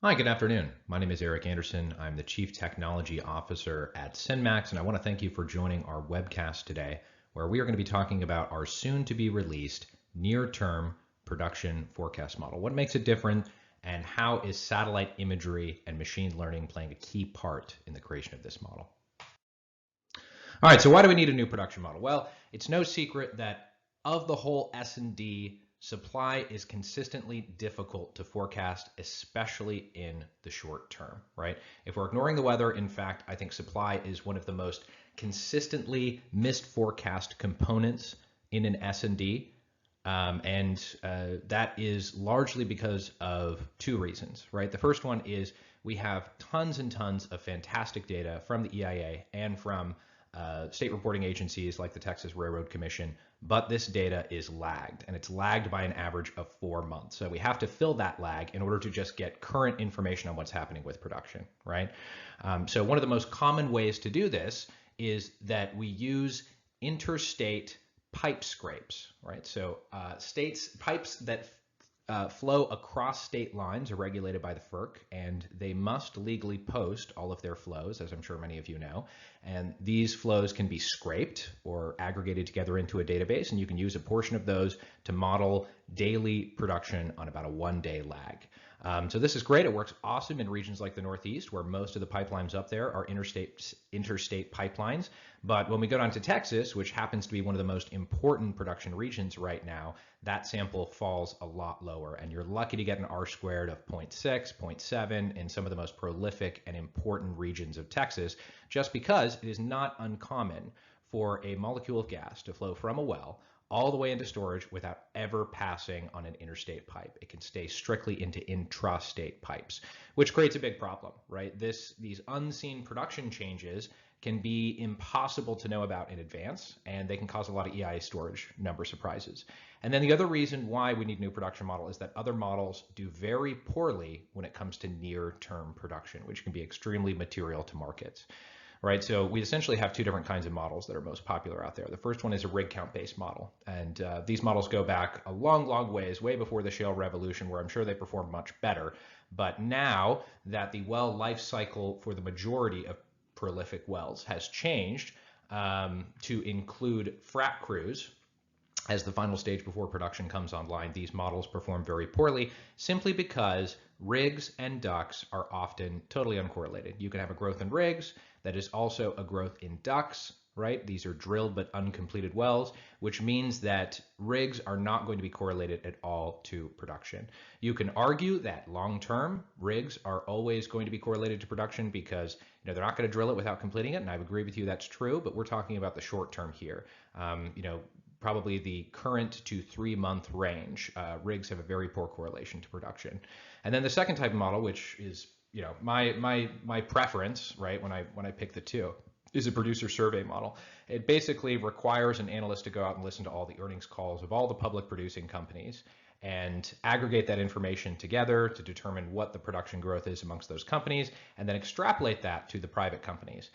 Hi, good afternoon. My name is Eric Anderson. I'm the Chief Technology Officer at SynMax, and I want to thank you for joining our webcast today, where we are going to be talking about our soon-to-be released near-term production forecast model. What makes it different, and how is satellite imagery and machine learning playing a key part in the creation of this model? All right, so why do we need a new production model? Well, it's no secret that of the whole S&D, supply is consistently difficult to forecast, especially in the short term, right? If we're ignoring the weather, in fact, I think supply is one of the most consistently missed forecast components in an S&D. That is largely because of two reasons, right? The first one is we have tons and tons of fantastic data from the EIA and from state reporting agencies like the Texas Railroad Commission, but this data is lagged, and it's lagged by an average of 4 months. So we have to fill that lag in order to just get current information on what's happening with production, right? So one of the most common ways to do this is that we use interstate pipe scrapes, right? So pipes that flow across state lines are regulated by the FERC, and they must legally post all of their flows, as I'm sure many of you know. And these flows can be scraped or aggregated together into a database, and you can use a portion of those to model daily production on about a 1-day lag. So this is great. It works awesome in regions like the Northeast, where most of the pipelines up there are interstate pipelines. But when we go down to Texas, which happens to be one of the most important production regions right now, that sample falls a lot lower, and you're lucky to get an R-squared of 0.6, 0.7 in some of the most prolific and important regions of Texas, just because it is not uncommon for a molecule of gas to flow from a well all the way into storage without ever passing on an interstate pipe. It can stay strictly into intrastate pipes, which creates a big problem, right? These unseen production changes can be impossible to know about in advance, and they can cause a lot of EIA storage number surprises. And then the other reason why we need a new production model is that other models do very poorly when it comes to near-term production, which can be extremely material to markets. Right, so we essentially have two different kinds of models that are most popular out there. The first one is a rig count based model, and these models go back a long, long ways, way before the shale revolution, where I'm sure they performed much better. But now that the well life cycle for the majority of prolific wells has changed to include frac crews as the final stage before production comes online, these models perform very poorly simply because rigs and DUCs are often totally uncorrelated. You can have a growth in rigs that is also a growth in DUCs, right? These are drilled but uncompleted wells, which means that rigs are not going to be correlated at all to production. You can argue that long-term rigs are always going to be correlated to production because they're not going to drill it without completing it, and I agree with you that's true, but we're talking about the short term here. Probably the current to 3-month range. Rigs have a very poor correlation to production. And then the second type of model, which is my preference, right, when I pick the two, is a producer survey model. It basically requires an analyst to go out and listen to all the earnings calls of all the public producing companies and aggregate that information together to determine what the production growth is amongst those companies, and then extrapolate that to the private companies.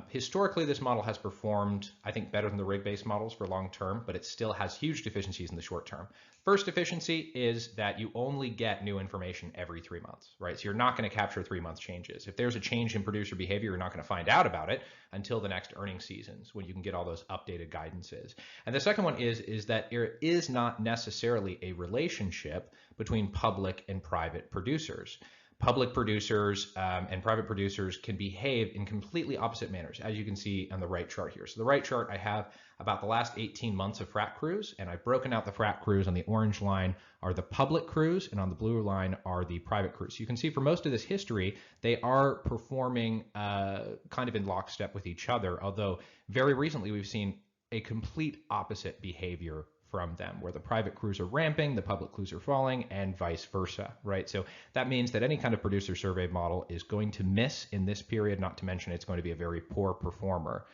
Historically, this model has performed, I think, better than the rig-based models for long term, but it still has huge deficiencies in the short term. First deficiency is that you only get new information every 3 months, right? So you're not going to capture 3 month changes. If there's a change in producer behavior, you're not going to find out about it until the next earnings seasons when you can get all those updated guidances. And the second one is that there is not necessarily a relationship between public and private producers. Public producers and private producers can behave in completely opposite manners, as you can see on the right chart here. So the right chart, I have about the last 18 months of frac crews, and I've broken out the frac crews. On the orange line are the public crews, and on the blue line are the private crews. So you can see for most of this history, they are performing kind of in lockstep with each other, although very recently we've seen a complete opposite behavior from them, where the private crews are ramping, the public crews are falling, and vice versa, right? So that means that any kind of producer survey model is going to miss in this period, not to mention it's going to be a very poor performer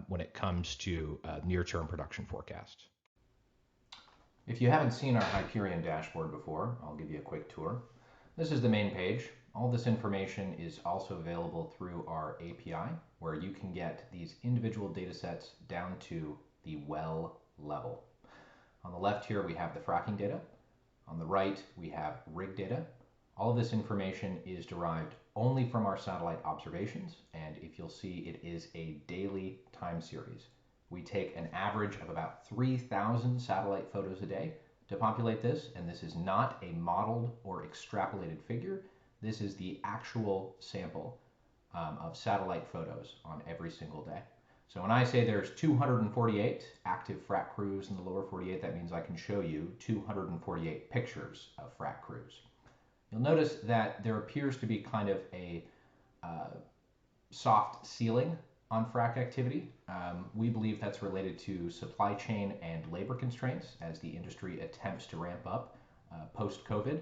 when it comes to near-term production forecasts. If you haven't seen our Hyperion Dashboard before, I'll give you a quick tour. This is the main page. All this information is also available through our API, where you can get these individual data sets down to the well level. On the left here, we have the fracking data. On the right, we have rig data. All of this information is derived only from our satellite observations, and if you'll see, it is a daily time series. We take an average of about 3,000 satellite photos a day to populate this, and this is not a modeled or extrapolated figure. This is the actual sample of satellite photos on every single day. So when I say there's 248 active frac crews in the lower 48, that means I can show you 248 pictures of frac crews. You'll notice that there appears to be kind of a soft ceiling on frac activity. We believe that's related to supply chain and labor constraints as the industry attempts to ramp up post-COVID.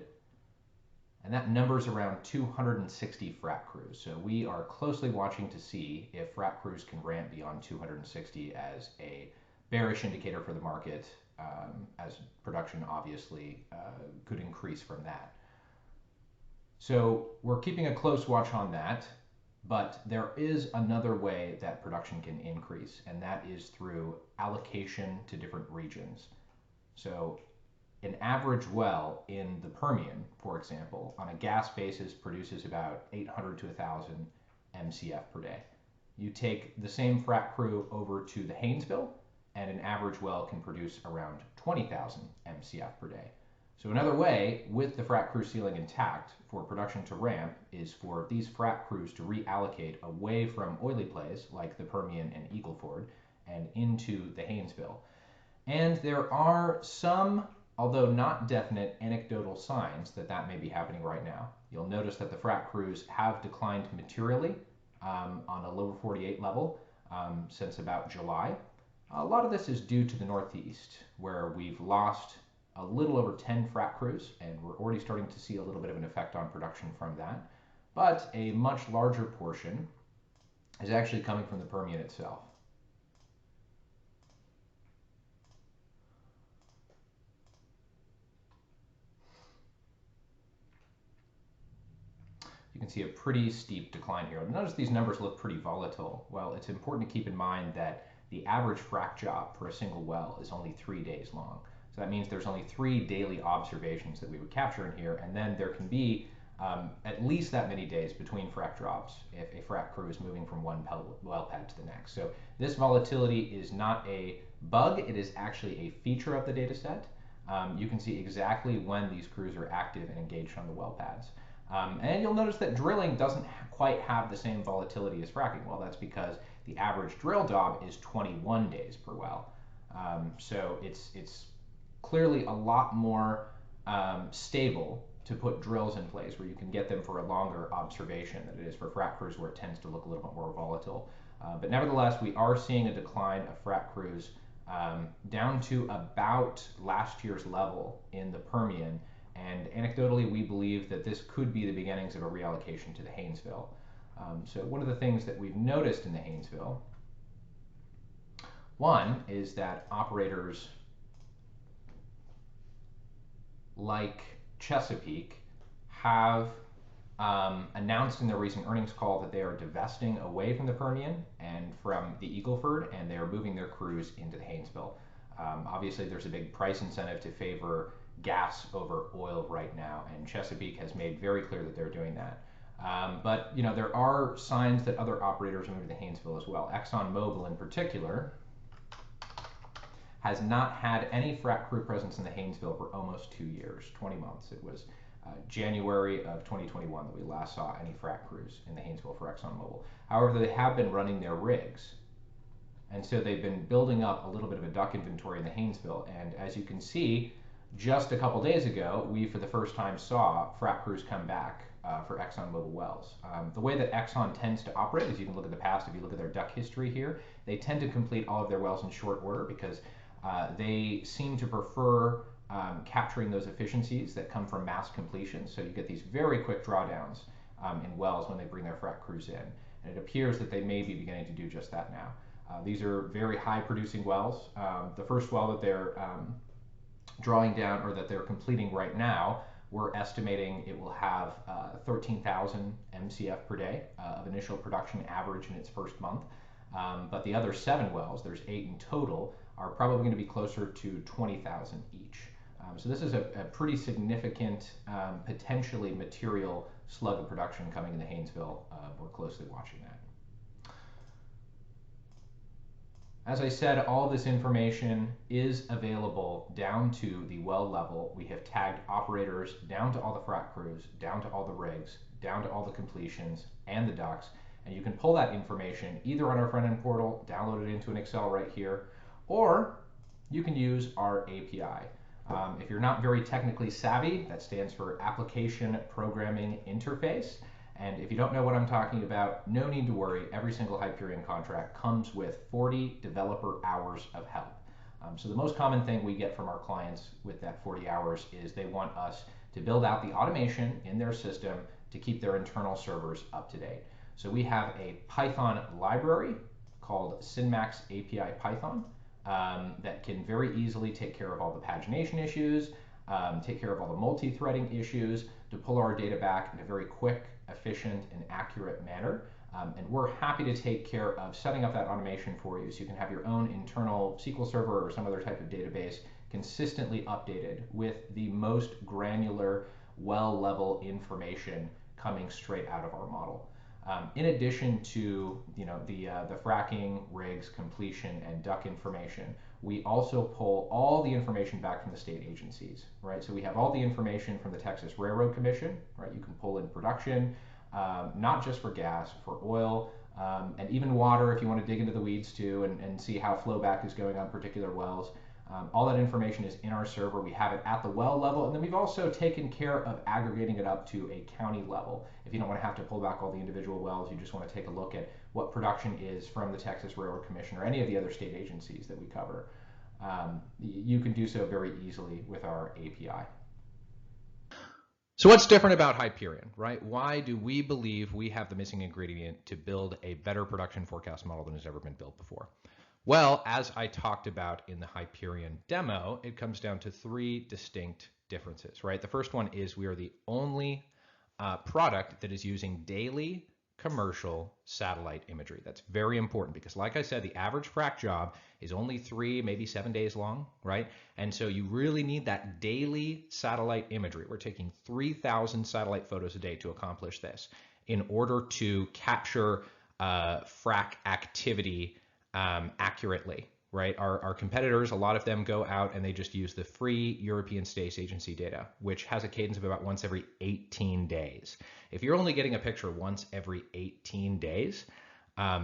And that number's around 260 frac crews. So we are closely watching to see if frac crews can ramp beyond 260 as a bearish indicator for the market, as production obviously could increase from that. So we're keeping a close watch on that, but there is another way that production can increase, and that is through allocation to different regions. So an average well in the Permian, for example, on a gas basis produces about 800 to 1,000 MCF per day. You take the same frac crew over to the Haynesville, and an average well can produce around 20,000 MCF per day. So another way, with the frac crew ceiling intact, for production to ramp is for these frac crews to reallocate away from oily plays like the Permian and Eagle Ford and into the Haynesville. And there are some, although not definite, anecdotal signs that that may be happening right now. You'll notice that the frac crews have declined materially on a lower 48 level since about July. A lot of this is due to the Northeast, where we've lost a little over 10 frac crews, and we're already starting to see a little bit of an effect on production from that. But a much larger portion is actually coming from the Permian itself. You can see a pretty steep decline here. Notice these numbers look pretty volatile. Well, it's important to keep in mind that the average frac job for a single well is only 3 days long. So that means there's only 3 daily observations that we would capture in here, and then there can be at least that many days between frac drops if a frac crew is moving from one well pad to the next. So this volatility is not a bug, it is actually a feature of the data set. You can see exactly when these crews are active and engaged on the well pads. And you'll notice that drilling doesn't quite have the same volatility as fracking. Well, that's because the average drill job is 21 days per well. So it's clearly a lot more stable to put drills in place where you can get them for a longer observation than it is for frac crews, where it tends to look a little bit more volatile. But nevertheless, we are seeing a decline of frac crews down to about last year's level in the Permian. And anecdotally, we believe that this could be the beginnings of a reallocation to the Haynesville. So one of the things that we've noticed in the Haynesville, one is that operators like Chesapeake have announced in their recent earnings call that they are divesting away from the Permian and from the Eagle Ford, and they are moving their crews into the Haynesville. Obviously, there's a big price incentive to favor gas over oil right now, and Chesapeake has made very clear that they're doing that. But you know, there are signs that other operators are moving to the Haynesville as well. ExxonMobil in particular has not had any frac crew presence in the Haynesville for almost 2 years, 20 months. It was January of 2021 that we last saw any frac crews in the Haynesville for ExxonMobil. However, they have been running their rigs, and so they've been building up a little bit of a DUC inventory in the Haynesville. And as you can see, just a couple days ago, we for the first time saw frac crews come back for ExxonMobil wells. The way that Exxon tends to operate, as you can look at the past, if you look at their DUC history here, they tend to complete all of their wells in short order because they seem to prefer capturing those efficiencies that come from mass completion. So you get these very quick drawdowns in wells when they bring their frac crews in. And it appears that they may be beginning to do just that now. These are very high producing wells. The first well that they're drawing down, or that they're completing right now, we're estimating it will have 13,000 MCF per day of initial production average in its first month. But the other 7 wells, there's 8 in total, are probably going to be closer to 20,000 each. So this is a pretty significant, potentially material slug of production coming into Haynesville. We're closely watching that. As I said, all of this information is available down to the well level. We have tagged operators down to all the frac crews, down to all the rigs, down to all the completions and the DUCs. And you can pull that information either on our front-end portal, download it into an Excel right here, or you can use our API. If you're not very technically savvy, that stands for Application Programming Interface. And if you don't know what I'm talking about, no need to worry. Every single Hyperion contract comes with 40 developer hours of help. So the most common thing we get from our clients with that 40 hours is they want us to build out the automation in their system to keep their internal servers up to date. So we have a Python library called SynMax API Python that can very easily take care of all the pagination issues, take care of all the multi-threading issues, to pull our data back in a very quick, efficient, and accurate manner. And we're happy to take care of setting up that automation for you so you can have your own internal SQL Server or some other type of database consistently updated with the most granular, well-level information coming straight out of our model. In addition to the fracking, rigs, completion, and DUC information, we also pull all the information back from the state agencies, right? So we have all the information from the Texas Railroad Commission, right? You can pull in production, not just for gas, for oil, and even water if you want to dig into the weeds too and see how flowback is going on particular wells. All that information is in our server. We have it at the well level, and then we've also taken care of aggregating it up to a county level. If you don't want to have to pull back all the individual wells, you just want to take a look at what production is from the Texas Railroad Commission or any of the other state agencies that we cover. You can do so very easily with our API. So what's different about Hyperion, right? Why do we believe we have the missing ingredient to build a better production forecast model than has ever been built before? Well, as I talked about in the Hyperion demo, it comes down to three distinct differences, right? The first one is we are the only product that is using daily commercial satellite imagery. That's very important because, like I said, the average frac job is only 3, maybe 7 days long, right? And so you really need that daily satellite imagery. We're taking 3,000 satellite photos a day to accomplish this in order to capture frac activity accurately, right? Our competitors, a lot of them go out and they just use the free European Space Agency data, which has a cadence of about once every 18 days. If you're only getting a picture once every 18 days,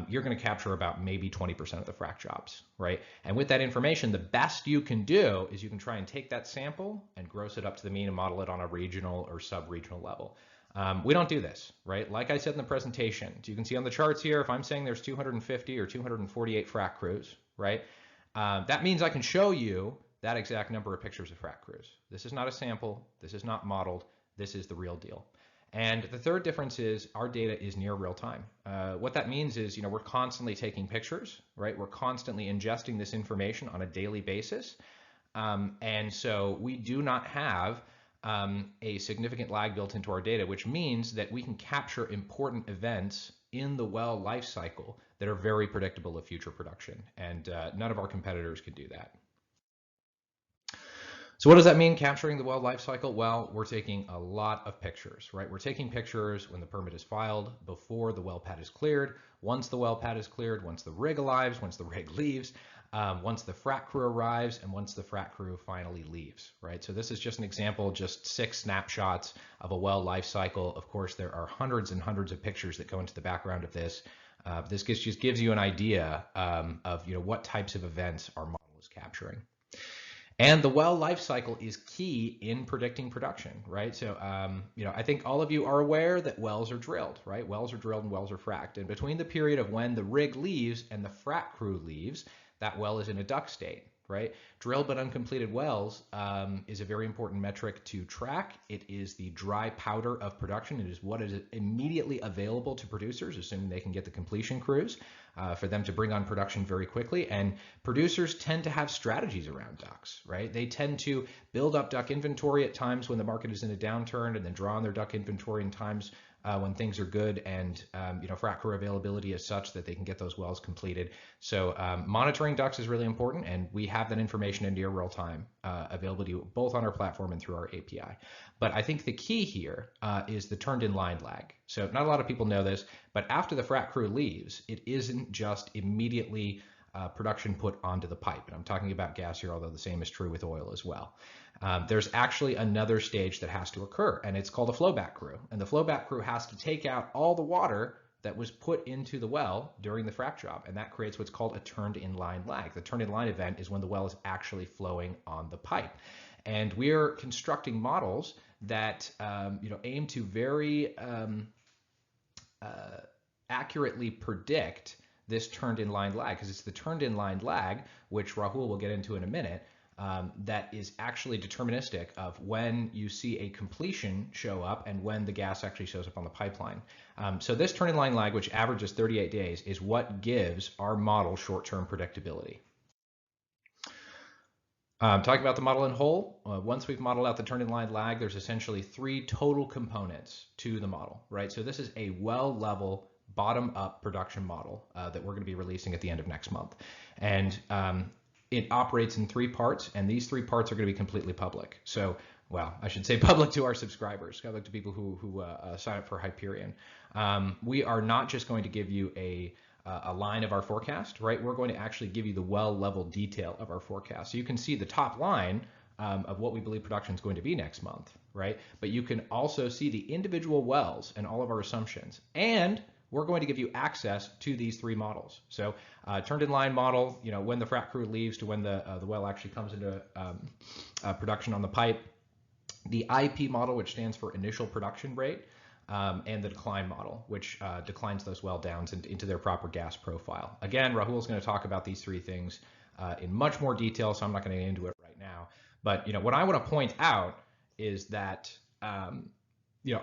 you're going to capture about maybe 20% of the frac jobs, right? And with that information, the best you can do is you can try and take that sample and gross it up to the mean and model it on a regional or sub-regional level. We don't do this, right? Like I said in the presentation, so you can see on the charts here, if I'm saying there's 250 or 248 frac crews, right? That means I can show you that exact number of pictures of frac crews. This is not a sample. This is not modeled. This is the real deal. And the third difference is our data is near real time. What that means is, we're constantly taking pictures, right? We're constantly ingesting this information on a daily basis. And so we do not have a significant lag built into our data, which means that we can capture important events in the well life cycle that are very predictable of future production. And none of our competitors can do that. So what does that mean, capturing the well life cycle? Well, we're taking a lot of pictures, right? We're taking pictures when the permit is filed, before the well pad is cleared, once the well pad is cleared, once the rig arrives, once the rig leaves, once the frac crew arrives, and once the frac crew finally leaves, right? So this is just an example, just 6 snapshots of a well life cycle. Of course, there are hundreds and hundreds of pictures that go into the background of this. This just gives you an idea of what types of events our model is capturing. And the well life cycle is key in predicting production, right? So, I think all of you are aware that wells are drilled, right? Wells are drilled and wells are fracked. And between the period of when the rig leaves and the frac crew leaves, that well is in a DUC state, right? Drilled but uncompleted wells is a very important metric to track. It is the dry powder of production. It is what is immediately available to producers, assuming they can get the completion crews for them to bring on production very quickly. And producers tend to have strategies around DUCs, right? They tend to build up DUC inventory at times when the market is in a downturn and then draw on their DUC inventory in times when things are good and frac crew availability is such that they can get those wells completed. So monitoring DUCs is really important, and we have that information in near real time available to you both on our platform and through our API. But I think the key here is the turned in line lag. So not a lot of people know this, but after the frac crew leaves, it isn't just immediately production put onto the pipe. And I'm talking about gas here, although the same is true with oil as well. There's actually another stage that has to occur, and it's called a flowback crew. And the flowback crew has to take out all the water that was put into the well during the frac job, and that creates what's called a turned in line lag. The turned in line event is when the well is actually flowing on the pipe. And we're constructing models that aim to very accurately predict this turned in line lag, because it's the turned in line lag, which Rahul will get into in a minute, that is actually deterministic of when you see a completion show up and when the gas actually shows up on the pipeline. So this turn in line lag, which averages 38 days, is what gives our model short-term predictability. Talking about the model in whole, once we've modeled out the turn in line lag, there's essentially 3 total components to the model, right? So this is a well level bottom-up production model that we're going to be releasing at the end of next month. And it operates in 3 parts, and these 3 parts are going to be completely public. So, well, I should say public to our subscribers, public to people who sign up for Hyperion. We are not just going to give you a line of our forecast, right? We're going to actually give you the well level detail of our forecast. So you can see the top line of what we believe production is going to be next month, right? But you can also see the individual wells and all of our assumptions. And we're going to give you access to these 3 models. So turned in line model, when the frac crew leaves to when the well actually comes into production on the pipe. The IP model, which stands for initial production rate, and the decline model, which declines those well downs into their proper gas profile. Again, Rahul is going to talk about these 3 things in much more detail, so I'm not going to get into it right now. But what I want to point out is that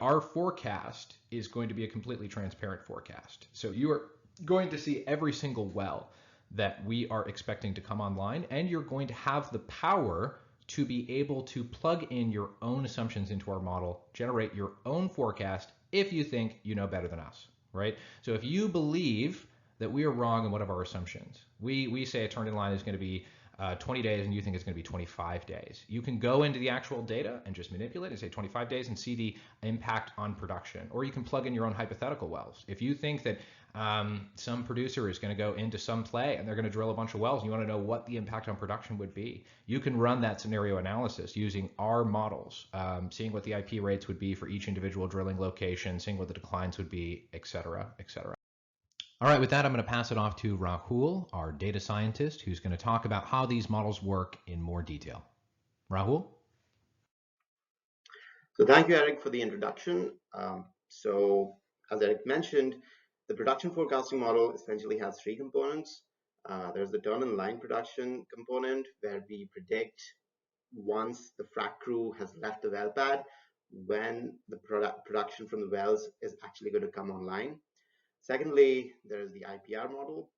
our forecast is going to be a completely transparent forecast. So you are going to see every single well that we are expecting to come online, and you're going to have the power to be able to plug in your own assumptions into our model, generate your own forecast if you think you know better than us, right? So if you believe that we are wrong in one of our assumptions, we say a turn in line is going to be 20 days and you think it's going to be 25 days. You can go into the actual data and just manipulate and say 25 days and see the impact on production. Or you can plug in your own hypothetical wells. If you think that some producer is going to go into some play and they're going to drill a bunch of wells and you want to know what the impact on production would be, you can run that scenario analysis using our models, seeing what the IP rates would be for each individual drilling location, seeing what the declines would be, et cetera, et cetera. All right, with that, I'm going to pass it off to Rahul, our data scientist, who's going to talk about how these models work in more detail. Rahul? So thank you, Eric, for the introduction. So as Eric mentioned, the production forecasting model essentially has 3 components. There's the turn in line production component, where we predict once the frac crew has left the well pad, when the production from the wells is actually going to come online. Secondly, there is the IPR model,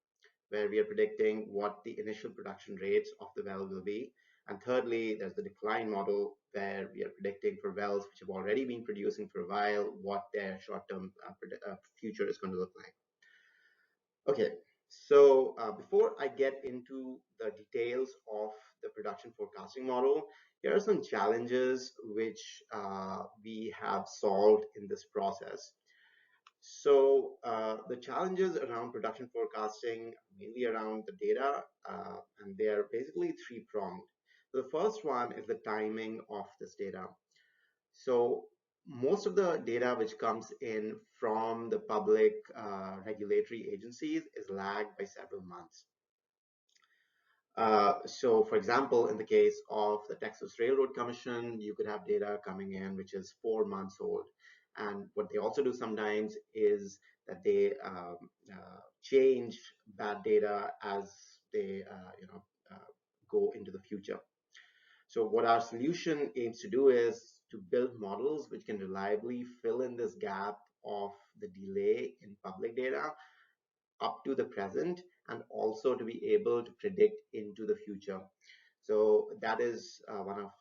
where we are predicting what the initial production rates of the well will be. And thirdly, there's the decline model, where we are predicting for wells which have already been producing for a while, what their short-term future is going to look like. Okay, so before I get into the details of the production forecasting model, here are some challenges which we have solved in this process. So the challenges around production forecasting, mainly around the data, and they are basically 3-pronged. The first one is the timing of this data. So most of the data which comes in from the public regulatory agencies is lagged by several months. So for example, in the case of the Texas Railroad Commission, you could have data coming in which is 4 months old. And what they also do sometimes is that they change that data as they go into the future. So what our solution aims to do is to build models which can reliably fill in this gap of the delay in public data up to the present, and also to be able to predict into the future. So that is one of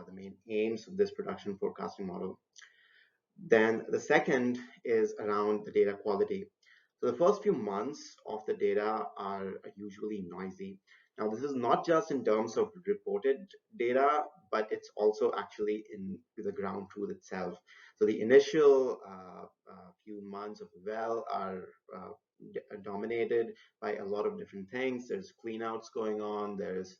the main aims of this production forecasting model. Then the second is around the data quality. So the first few months of the data are usually noisy. Now, this is not just in terms of reported data, but it's also actually in the ground truth itself. So the initial few months of the well are dominated by a lot of different things. There's cleanouts going on. There's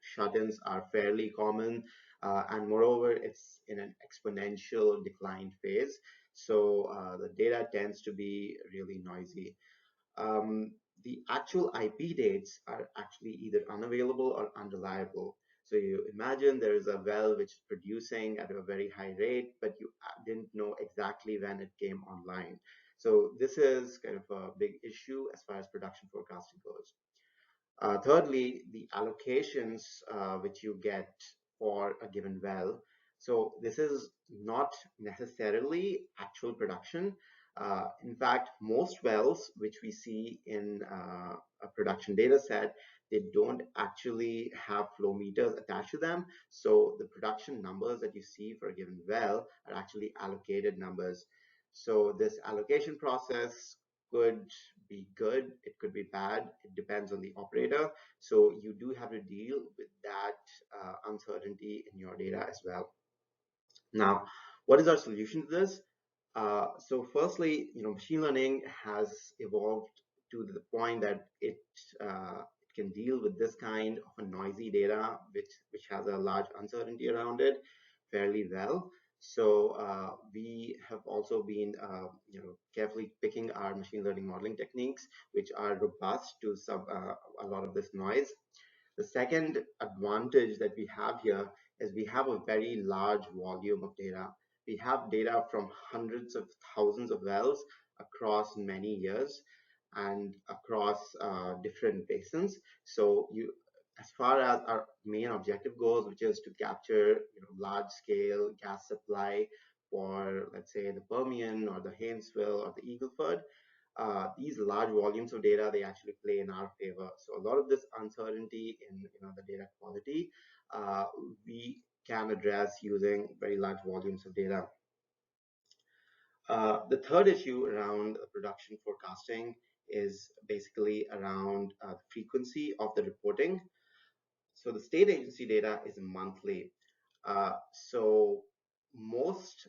shut-ins are fairly common, and moreover, it's in an exponential decline phase. So the data tends to be really noisy. Um, the actual IP dates are actually either unavailable or unreliable. So you imagine there is a well which is producing at a very high rate, but you didn't know exactly when it came online. So this is kind of a big issue as far as production forecasting goes. Thirdly, the allocations which you get for a given well. So this is not necessarily actual production. In fact, most wells which we see in a production data set, they don't actually have flow meters attached to them. So the production numbers that you see for a given well are actually allocated numbers. So this allocation process could be good, it could be bad, it depends on the operator. So you do have to deal with that uncertainty in your data as well. Now, what is our solution to this? So firstly, machine learning has evolved to the point that it can deal with this kind of a noisy data, which has a large uncertainty around it, fairly well. So we have also been, carefully picking our machine learning modeling techniques, which are robust to a lot of this noise. The second advantage that we have here is we have a very large volume of data. We have data from hundreds of thousands of wells across many years and across different basins. So as far as our main objective goes, which is to capture large scale gas supply for, let's say, the Permian or the Haynesville or the Eagle Ford, these large volumes of data, they actually play in our favor. So a lot of this uncertainty in the data quality, uh, we can address using very large volumes of data. The third issue around production forecasting is basically around the frequency of the reporting. So the state agency data is monthly. So most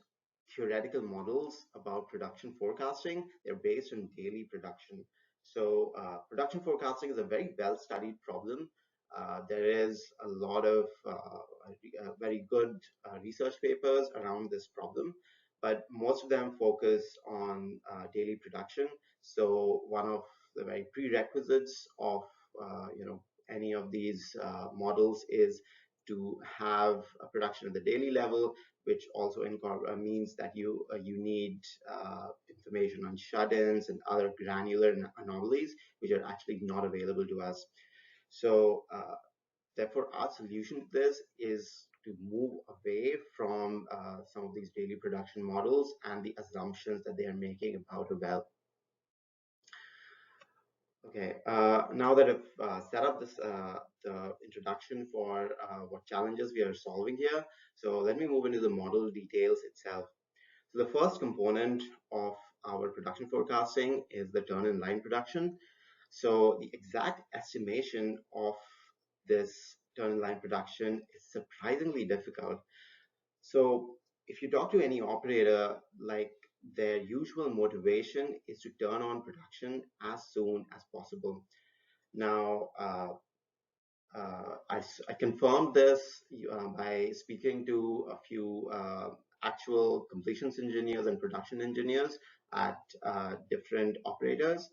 theoretical models about production forecasting, they're based on daily production. So production forecasting is a very well-studied problem. There is a lot of very good research papers around this problem, but most of them focus on daily production. So one of the very prerequisites of any of these models is to have a production at the daily level, which also means that you need information on shut-ins and other granular anomalies, which are actually not available to us. So therefore, our solution to this is to move away from some of these daily production models and the assumptions that they are making about a well. Okay, now that I've set up the introduction for what challenges we are solving here, so let me move into the model details itself. So the first component of our production forecasting is the turn-in-line production. So the exact estimation of this turn-in-line production is surprisingly difficult. So if you talk to any operator, like their usual motivation is to turn on production as soon as possible. Now, I confirmed this by speaking to a few actual completions engineers and production engineers at different operators.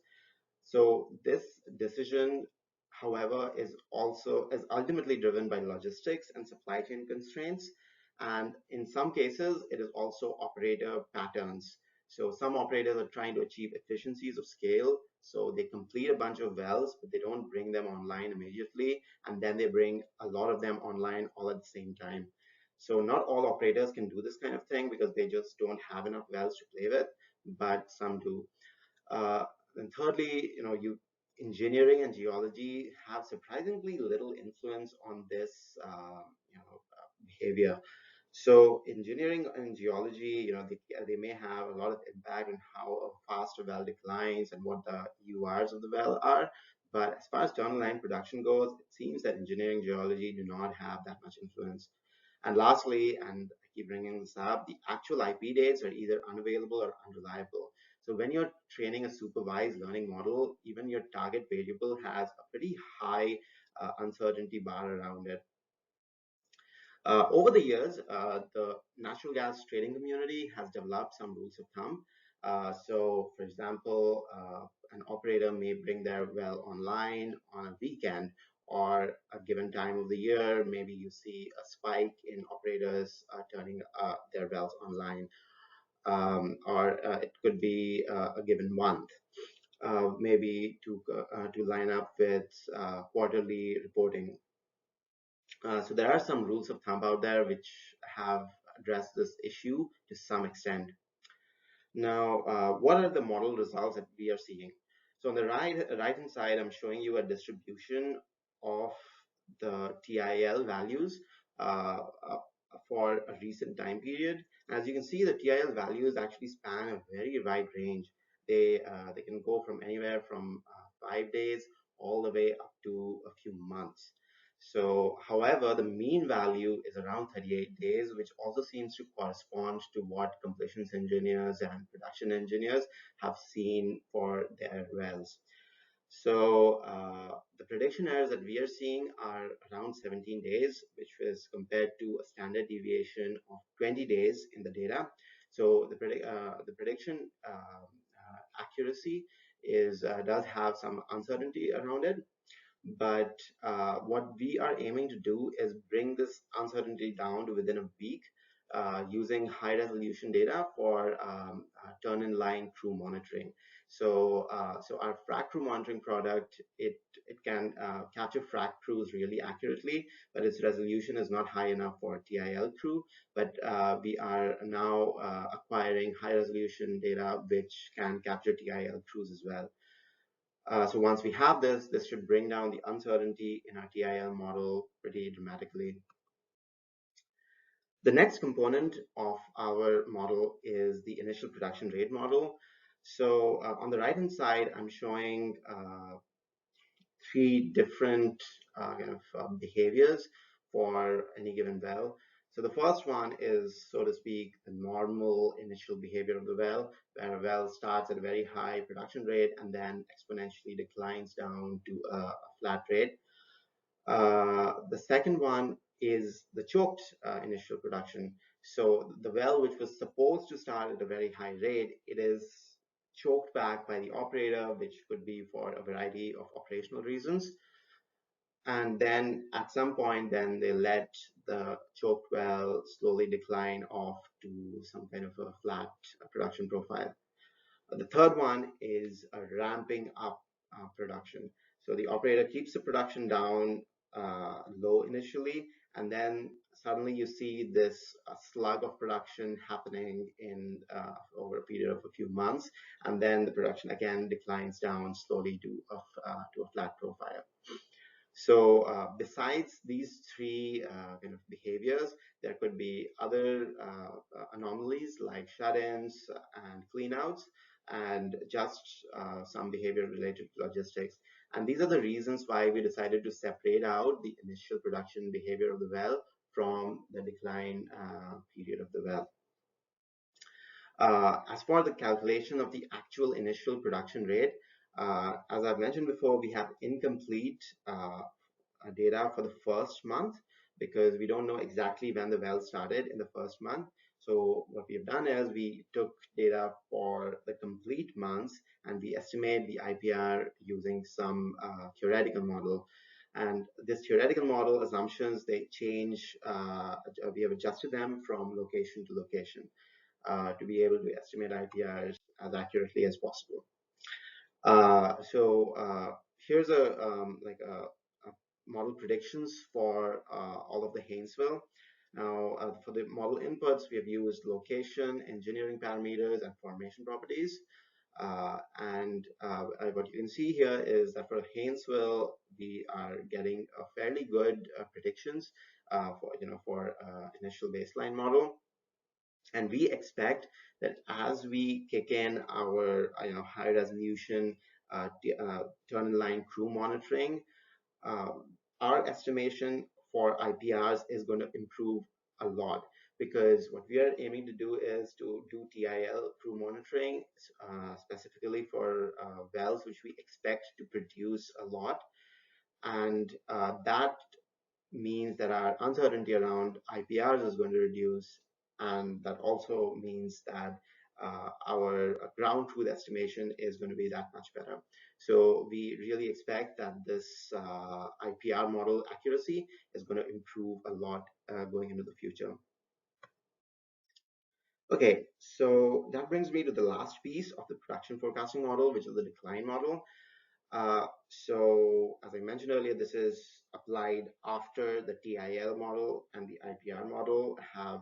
So this decision, however, is ultimately driven by logistics and supply chain constraints. And in some cases, it is also operator patterns. So some operators are trying to achieve efficiencies of scale. So they complete a bunch of wells, but they don't bring them online immediately. And then they bring a lot of them online all at the same time. So not all operators can do this kind of thing because they just don't have enough wells to play with, but some do. Uh, and thirdly, engineering and geology have surprisingly little influence on this behavior. So engineering and geology, they may have a lot of impact on how fast a well declines and what the URs of the well are. But as far as tunnel line production goes, it seems that engineering geology do not have that much influence. And lastly, and I keep bringing this up, the actual IP dates are either unavailable or unreliable. So when you're training a supervised learning model, even your target variable has a pretty high uncertainty bar around it. Over the years, the natural gas trading community has developed some rules of thumb. So, for example, an operator may bring their well online on a weekend or a given time of the year. Maybe you see a spike in operators turning their wells online, or it could be a given month. Maybe to line up with quarterly reporting. So there are some rules of thumb out there which have addressed this issue to some extent. Now, what are the model results that we are seeing? So on the right hand side, I'm showing you a distribution of the TIL values uh, uh, for a recent time period. As you can see, the TIL values actually span a very wide range. They can go from anywhere from 5 days all the way up to a few months. So, however, the mean value is around 38 days, which also seems to correspond to what completions engineers and production engineers have seen for their wells. So the prediction errors that we are seeing are around 17 days, which is compared to a standard deviation of 20 days in the data. So the prediction accuracy does have some uncertainty around it. But what we are aiming to do is bring this uncertainty down to within a week using high resolution data for turn-in-line crew monitoring. So our frac crew monitoring product, it can capture frac crews really accurately, but its resolution is not high enough for TIL crew. But we are now acquiring high resolution data which can capture TIL crews as well. So once we have this should bring down the uncertainty in our TIL model pretty dramatically. The next component of our model is the initial production rate model. So on the right hand side, I'm showing three different behaviors for any given well. So the first one is, so to speak, the normal initial behavior of the well, where a well starts at a very high production rate and then exponentially declines down to a flat rate. The second one is the choked initial production. So the well, which was supposed to start at a very high rate, it is choked back by the operator, which could be for a variety of operational reasons. And then at some point, then they let the choked well slowly decline off to some kind of a flat production profile. The third one is a ramping up production. So the operator keeps the production down low initially, and then suddenly you see this slug of production happening in over a period of a few months, and then the production again declines down slowly to a flat profile. So besides these three kind of behaviors, there could be other anomalies like shut-ins and cleanouts, and just some behavior related to logistics. And these are the reasons why we decided to separate out the initial production behavior of the well from the decline period of the well. As for the calculation of the actual initial production rate, as I've mentioned before, we have incomplete data for the first month because we don't know exactly when the well started in the first month. So what we've done is we took data for the complete months and we estimate the IPR using some theoretical model. And this theoretical model assumptions, they change, we have adjusted them from location to location to be able to estimate IPRs as accurately as possible. Here's a model predictions for all of the Haynesville. Now, for the model inputs, we have used location, engineering parameters, and formation properties. And what you can see here is that for Haynesville, we are getting a fairly good predictions for initial baseline model. And we expect that as we kick in our high resolution turn-in-line crew monitoring, uh, our estimation for IPRs is going to improve a lot, because what we are aiming to do is to do TIL crew monitoring specifically for wells which we expect to produce a lot, and that means that our uncertainty around IPRs is going to reduce, and that also means that our ground truth estimation is going to be that much better. So we really expect that this IPR model accuracy is going to improve a lot going into the future. Okay, so that brings me to the last piece of the production forecasting model, which is the decline model. So as I mentioned earlier, this is applied after the TIL model and the IPR model have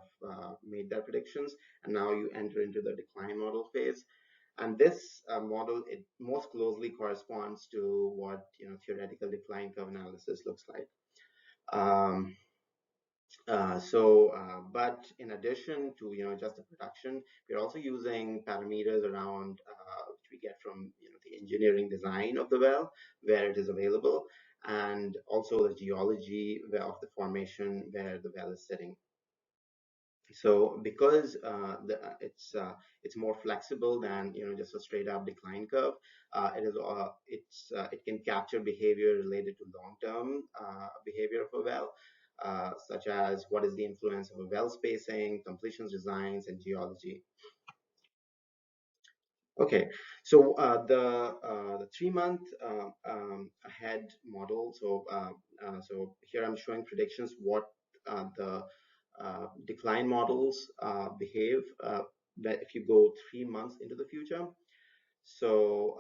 made their predictions, and now you enter into the decline model phase. And this model, it most closely corresponds to what theoretical decline curve analysis looks like. But in addition to just the production, we're also using parameters around which we get from the engineering design of the well where it is available, and also the geology of the formation where the well is sitting. So because it's more flexible than just a straight up decline curve, it can capture behavior related to long-term behavior of a well, such as what is the influence of a well spacing, completions designs, and geology. Okay, so the 3-month ahead model. So here I'm showing predictions what the decline models behave if you go 3 months into the future. So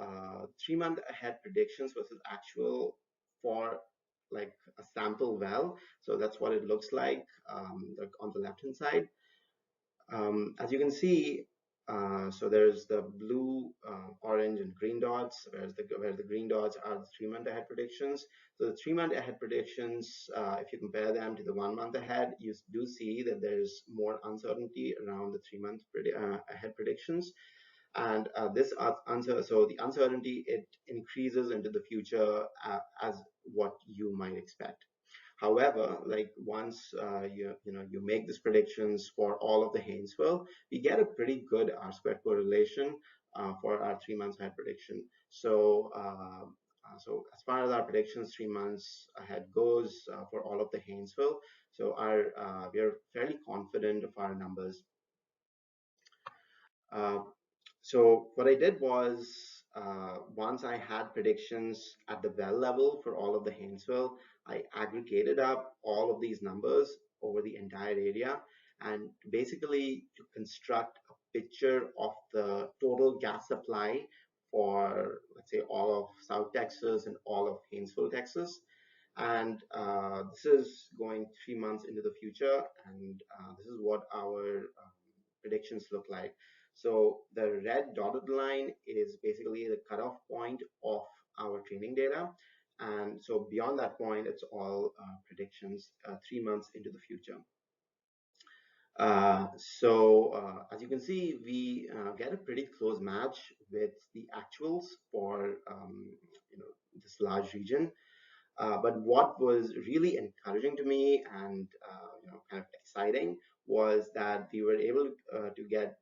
3-month ahead predictions versus actual for like a sample well. So that's what it looks like on the left hand side. As you can see, so there's the blue, orange, and green dots, where the green dots are the 3-month ahead predictions. So the 3-month ahead predictions, if you compare them to the 1-month ahead, you do see that there's more uncertainty around the 3-month ahead predictions. And so the uncertainty, it increases into the future as what you might expect. However, like once you make these predictions for all of the Haynesville, we get a pretty good R-squared correlation for our 3 months ahead prediction. So so as far as our predictions 3 months ahead goes for all of the Haynesville, so we are fairly confident of our numbers. So what I did was, once I had predictions at the well level for all of the Haynesville, I aggregated up all of these numbers over the entire area, and basically to construct a picture of the total gas supply for, let's say, all of South Texas and all of Haynesville, Texas. And this is going 3 months into the future, and this is what our predictions look like. So the red dotted line is basically the cutoff point of our training data. And so beyond that point, it's all predictions 3 months into the future. As you can see, we get a pretty close match with the actuals for this large region. But what was really encouraging to me and kind of exciting was that we were able to get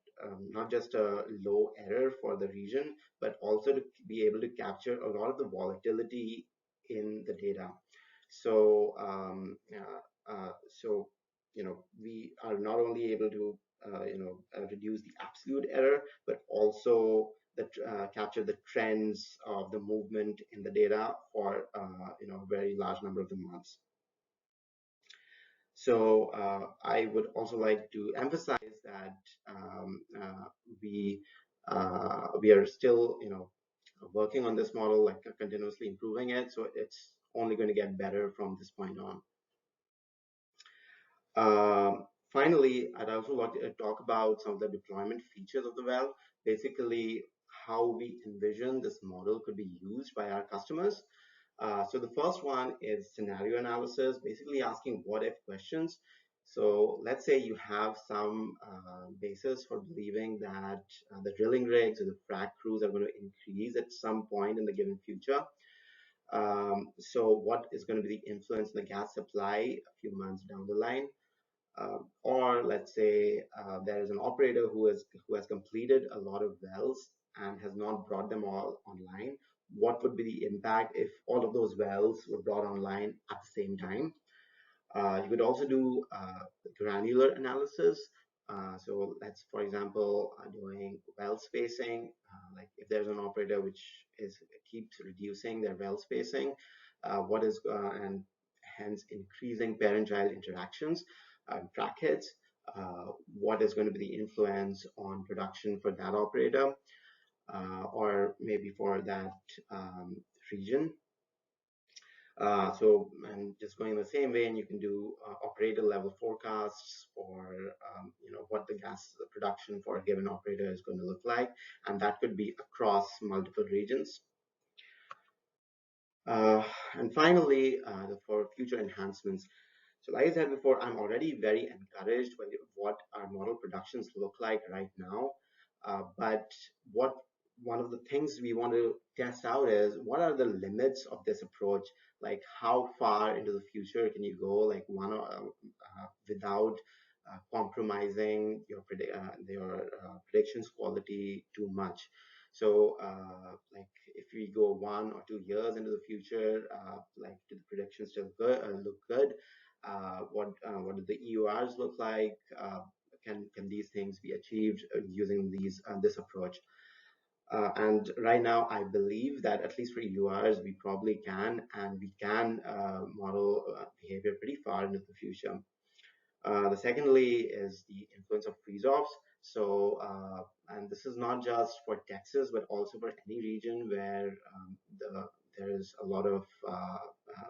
not just a low error for the region, but also to be able to capture a lot of the volatility in the data. So we are not only able to reduce the absolute error, but also capture the trends of the movement in the data for a very large number of the months. So I would also like to emphasize that we are still working on this model, like continuously improving it. So it's only going to get better from this point on. Finally, I'd also like to talk about some of the deployment features of the well, basically how we envision this model could be used by our customers. So the first one is scenario analysis, basically asking what if questions. So let's say you have some basis for believing that the drilling rigs or the frac crews are going to increase at some point in the given future. So what is going to be the influence in the gas supply a few months down the line? Or let's say there is an operator who has completed a lot of wells and has not brought them all online. What would be the impact if all of those wells were brought online at the same time? You could also do granular analysis. So let's, for example, doing well spacing. Like if there's an operator which keeps reducing their well spacing, and hence increasing parent-child interactions, track hits. What is going to be the influence on production for that operator, or maybe for that region? And just going the same way, and you can do operator level forecasts for what the gas production for a given operator is going to look like, and that could be across multiple regions. And finally, for future enhancements. So like I said before, I'm already very encouraged by what our model productions look like right now. But one of the things we want to test out is what are the limits of this approach? Like how far into the future can you go, like without compromising your predictions quality too much? So like if we go 1 or 2 years into the future, like do the predictions still look good? What do the EURs look like? Can these things be achieved using this approach? And right now, I believe that at least for EURs, we probably can, and we can model behavior pretty far into the future. The secondly is the influence of freeze-offs. So, and this is not just for Texas, but also for any region where there is a lot of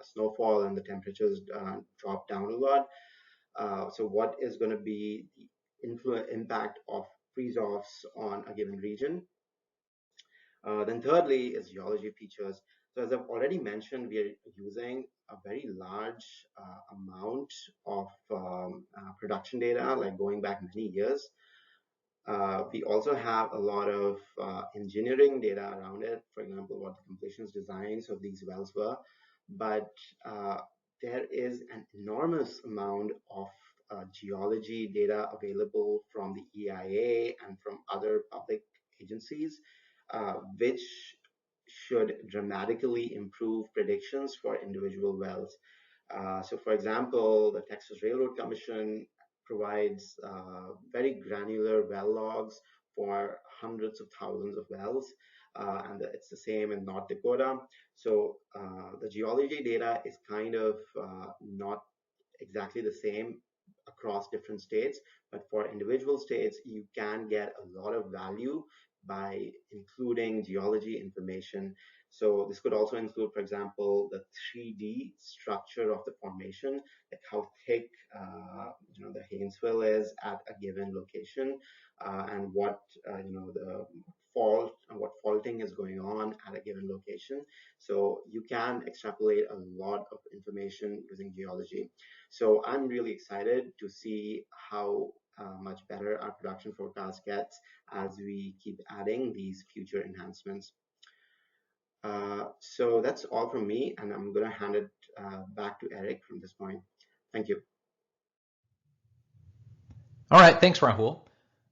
snowfall and the temperatures drop down a lot. So what is going to be the impact of freeze-offs on a given region? Then thirdly is geology features. So as I've already mentioned, we are using a very large amount of production data, like going back many years. We also have a lot of engineering data around it, for example, what the completions designs of these wells were. But there is an enormous amount of geology data available from the EIA and from other public agencies, which should dramatically improve predictions for individual wells. So for example, the Texas Railroad Commission provides very granular well logs for hundreds of thousands of wells, and it's the same in North Dakota. So the geology data is kind of not exactly the same across different states, but for individual states, you can get a lot of value by including geology information. So this could also include, for example, the 3D structure of the formation, like how thick the Haynesville is at a given location, and what the what faulting is going on at a given location. So you can extrapolate a lot of information using geology. So I'm really excited to see how much better our production forecast gets as we keep adding these future enhancements. So that's all from me, and I'm going to hand it back to Eric from this point. Thank you. All right, thanks, Rahul.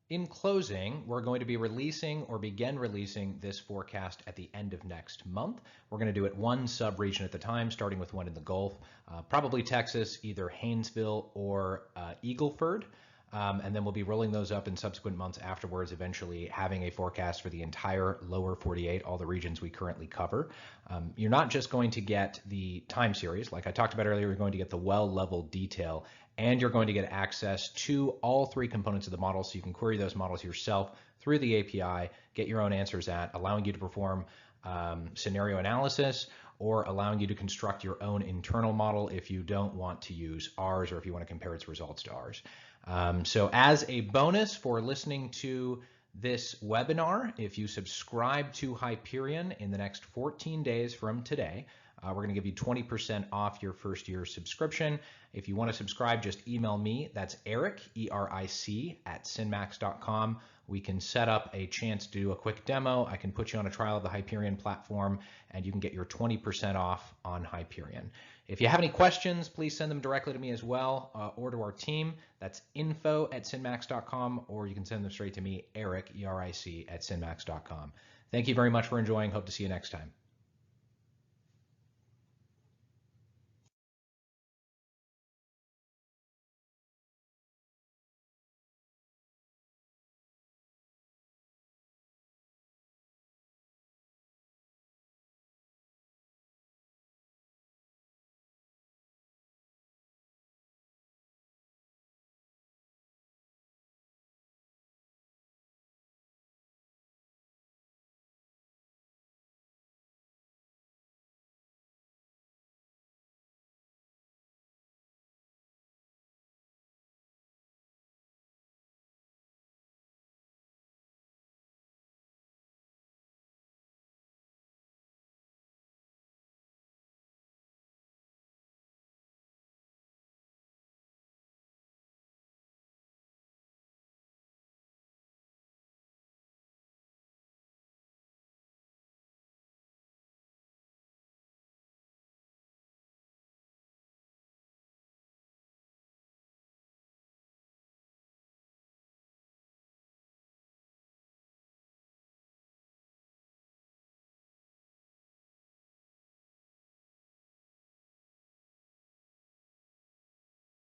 In closing, we're going to be releasing or begin releasing this forecast at the end of next month. We're going to do it one sub-region at a time, starting with one in the Gulf, probably Texas, either Haynesville or Eagleford. And then we'll be rolling those up in subsequent months afterwards, eventually having a forecast for the entire lower 48, all the regions we currently cover. You're not just going to get the time series. Like I talked about earlier, you're going to get the well level detail, and you're going to get access to all three components of the model, so you can query those models yourself through the API, get your own answers allowing you to perform scenario analysis, or allowing you to construct your own internal model if you don't want to use ours, or if you want to compare its results to ours. So as a bonus for listening to this webinar, if you subscribe to Hyperion in the next 14 days from today, we're going to give you 20% off your first year subscription. If you want to subscribe, just email me. That's Eric, E-R-I-C, @synmax.com. We can set up a chance to do a quick demo. I can put you on a trial of the Hyperion platform, and you can get your 20% off on Hyperion. If you have any questions, please send them directly to me as well, or to our team. That's info@synmax.com, or you can send them straight to me, Eric, E-R-I-C, @synmax.com. Thank you very much for enjoying. Hope to see you next time.